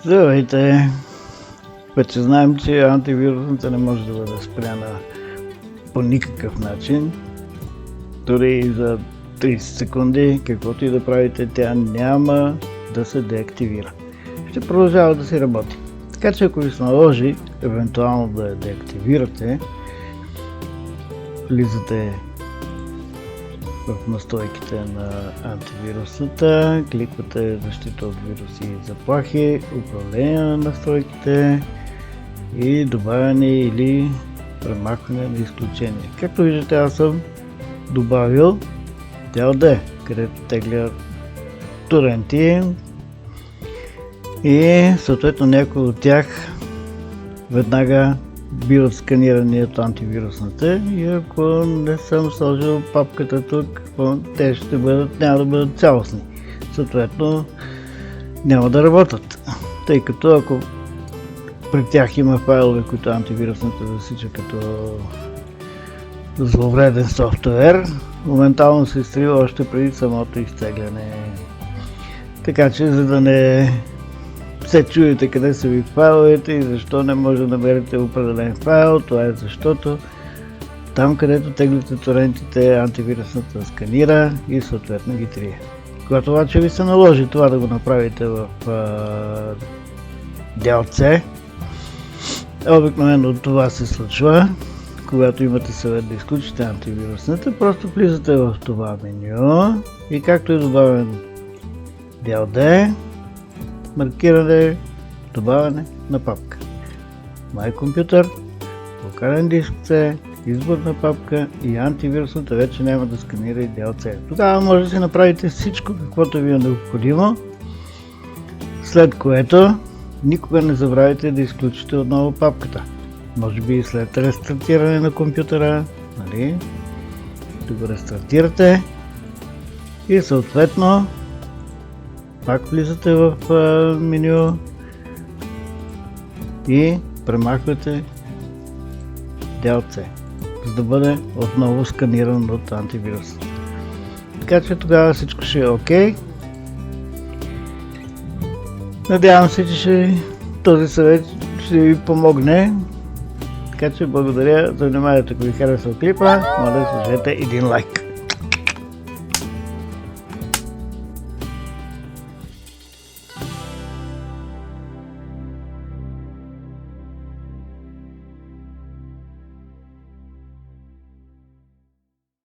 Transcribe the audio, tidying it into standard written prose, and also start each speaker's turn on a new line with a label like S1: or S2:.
S1: Здравейте! Вече знаем, че антивирусната не може да бъде спряна по никакъв начин. Дори и за 30 секунди, каквото и да правите, тя няма да се деактивира. Ще продължава да си работи. Така че ако ви се наложи евентуално да я деактивирате, влизате в настройките на антивирусната, кликвате защита от вируси и заплахи, управление на настройките и добавяне или премахване на изключения. Както виждате, аз съм добавил DLD, където тегля торенти и съответно някои от тях веднага биват сканирани от антивирусната и ако не съм сложил папката тук, те няма да бъдат цялостни. Съответно няма да работят, тъй като ако при тях има файлове, които антивирусната засича като зловреден софтуер, моментално се изтрива още преди самото изтегляне. Така че, за да не се чуете къде са ви файловете и защо не може да намерите определен файл, това е защото там, където теглите торентите, антивирусната сканира и съответно ги трие. Когато обаче ви се наложи това да го направите в DLC, обикновено това се случва, когато имате съвет да изключите антивирусната, просто влизате в това меню и както е добавен DLD, маркиране, добавяне на папка. My Computer, локален диск C, избор на папка и антивирусната вече няма да сканира и DLC. Тогава може да си направите всичко, каквото ви е необходимо, след което никога не забравяйте да изключите отново папката. Може би след рестартиране на компютъра, нали? Да го рестартирате и съответно пак влизате в меню и премахвате DLC, за да бъде отново сканиран от антивирус. Така че тогава всичко ще е окей. Надявам се, че този съвет ще ви помогне. Така че благодаря за вниманието. Ако ви харесва клипа, моля да сложете един лайк.